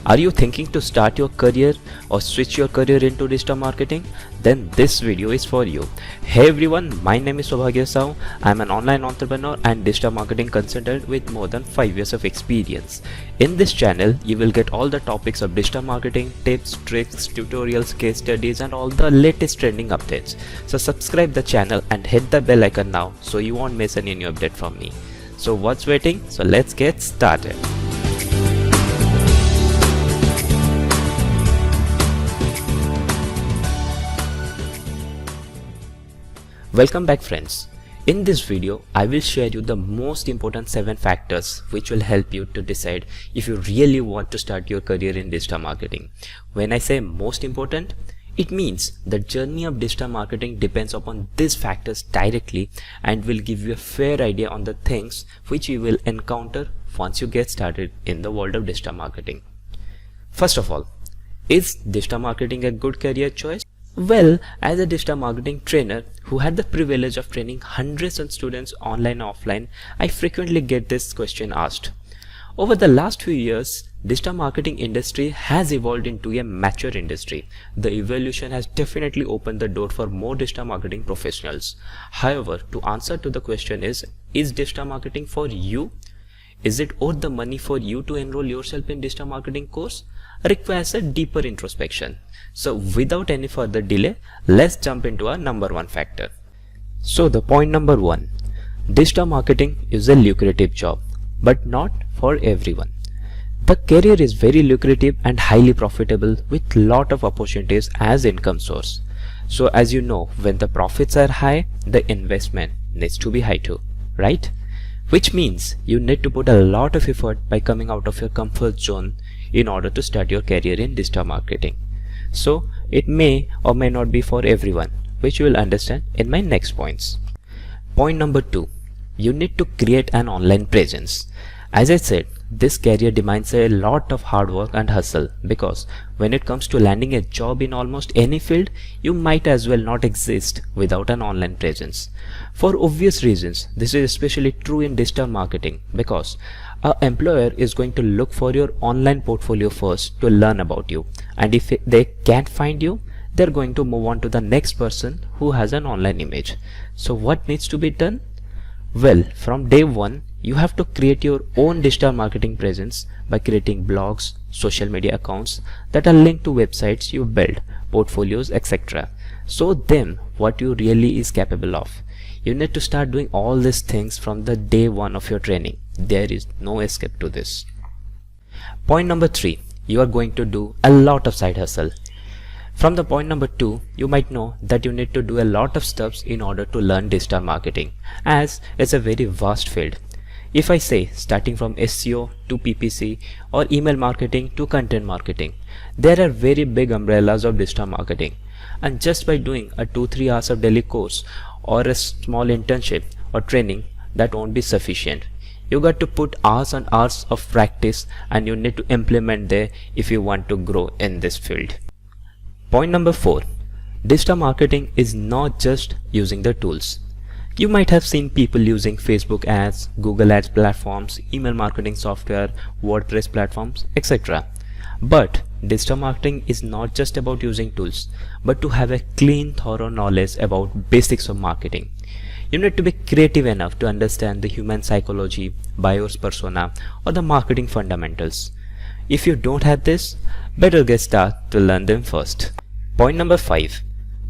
Are you thinking to start your career or switch your career into digital marketing? Then this video is for you. Hey everyone, my name is Soubhagya. I'm an online entrepreneur and digital marketing consultant with more than 5 years of experience. In this channel, you will get all the topics of digital marketing, tips, tricks, tutorials, case studies and all the latest trending updates. So subscribe the channel and hit the bell icon now so you won't miss any new update from me. So what's waiting? So let's get started. Welcome back friends. In this video, I will share you the most important 7 factors which will help you to decide if you really want to start your career in digital marketing. When I say most important, it means the journey of digital marketing depends upon these factors directly and will give you a fair idea on the things which you will encounter once you get started in the world of digital marketing. First of all, is digital marketing a good career choice? Well, as a digital marketing trainer who had the privilege of training hundreds of students online and offline, I frequently get this question asked. Over the last few years, digital marketing industry has evolved into a mature industry. The evolution has definitely opened the door for more digital marketing professionals. However, to answer to the question is digital marketing for you? Is it worth the money for you to enroll yourself in digital marketing course? Requires a deeper introspection. So without any further delay, let's jump into our number 1 factor. So the point number 1, digital marketing is a lucrative job, but not for everyone. The career is very lucrative and highly profitable with lot of opportunities as income source. So as you know, when the profits are high, the investment needs to be high too, right? Which means you need to put a lot of effort by coming out of your comfort zone in order to start your career in digital marketing. So it may or may not be for everyone, which you will understand in my next points. Point number 2, you need to create an online presence. As I said, this career demands a lot of hard work and hustle because when it comes to landing a job in almost any field, you might as well not exist without an online presence. For obvious reasons, this is especially true in digital marketing because an employer is going to look for your online portfolio first to learn about you, and if they can't find you, they're going to move on to the next person who has an online image. So what needs to be done? Well, from day 1, you have to create your own digital marketing presence by creating blogs, social media accounts that are linked to websites you build, portfolios, etc. Show them what you really is capable of. You need to start doing all these things from the day 1 of your training. There is no escape to this. Point number 3, you are going to do a lot of side hustle. From the point number 2, you might know that you need to do a lot of steps in order to learn digital marketing, as it's a very vast field. If I say starting from SEO to PPC or email marketing to content marketing, there are very big umbrellas of digital marketing, and just by doing a 2-3 hours of daily course or a small internship or training, that won't be sufficient. You got to put hours and hours of practice and you need to implement there if you want to grow in this field. Point number 4, digital marketing is not just using the tools. You might have seen people using Facebook ads, Google ads platforms, email marketing software, WordPress platforms, etc. But digital marketing is not just about using tools, but to have a clean, thorough knowledge about basics of marketing. You need to be creative enough to understand the human psychology, buyer's persona, or the marketing fundamentals. If you don't have this, better get started to learn them first. Point number 5,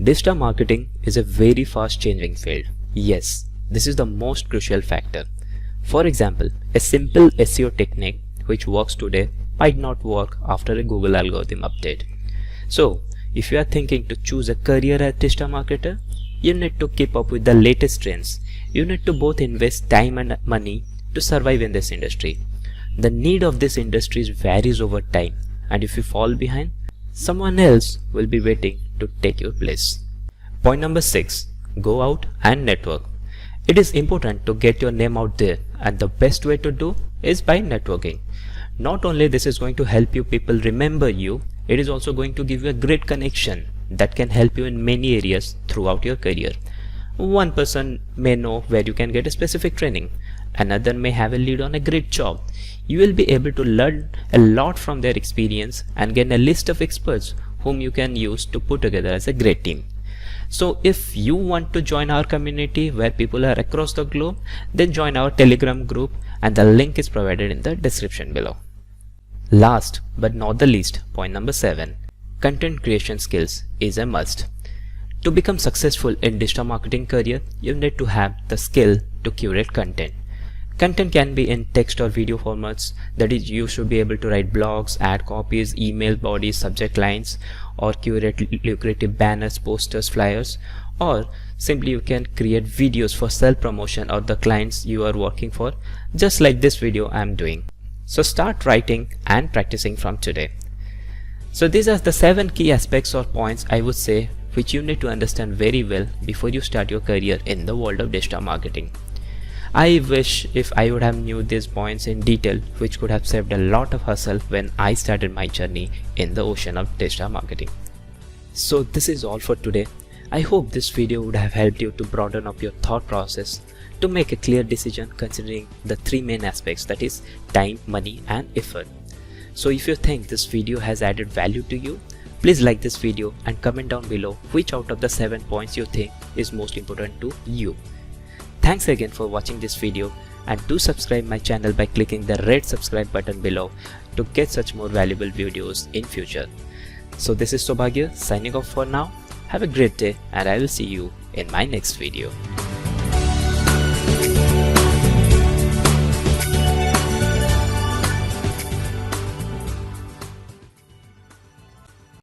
digital marketing is a very fast changing field. Yes, this is the most crucial factor. For example, a simple SEO technique which works today might not work after a Google algorithm update. So, if you are thinking to choose a career as digital marketer, you need to keep up with the latest trends. You need to both invest time and money to survive in this industry. The need of this industry varies over time, and if you fall behind, someone else will be waiting to take your place. Point number 6, go out and network. It is important to get your name out there, and the best way to do is by networking. Not only this is going to help you people remember you, it is also going to give you a great connection that can help you in many areas throughout your career. One person may know where you can get a specific training. another may have a lead on a great job. You will be able to learn a lot from their experience and gain a list of experts whom you can use to put together as a great team. So if you want to join our community where people are across the globe, then join our Telegram group, and the link is provided in the description below. Last but not the least, point number 7, content creation skills is a must. To become successful in digital marketing career, you need to have the skill to curate content. Content can be in text or video formats, that is, you should be able to write blogs, ad copies, email bodies, subject lines, or curate lucrative banners, posters, flyers, or simply you can create videos for self-promotion or the clients you are working for, just like this video I am doing. So start writing and practicing from today. So these are the 7 key aspects or points I would say which you need to understand very well before you start your career in the world of digital marketing. I wish if I would have knew these points in detail, which could have saved a lot of hassle when I started my journey in the ocean of digital marketing. So this is all for today. I hope this video would have helped you to broaden up your thought process to make a clear decision considering the 3 main aspects, that is time, money and effort. So if you think this video has added value to you, please like this video and comment down below which out of the 7 points you think is most important to you. Thanks again for watching this video, and do subscribe my channel by clicking the red subscribe button below to get such more valuable videos in future. So this is Soubhagya signing off for now. Have a great day, and I will see you in my next video.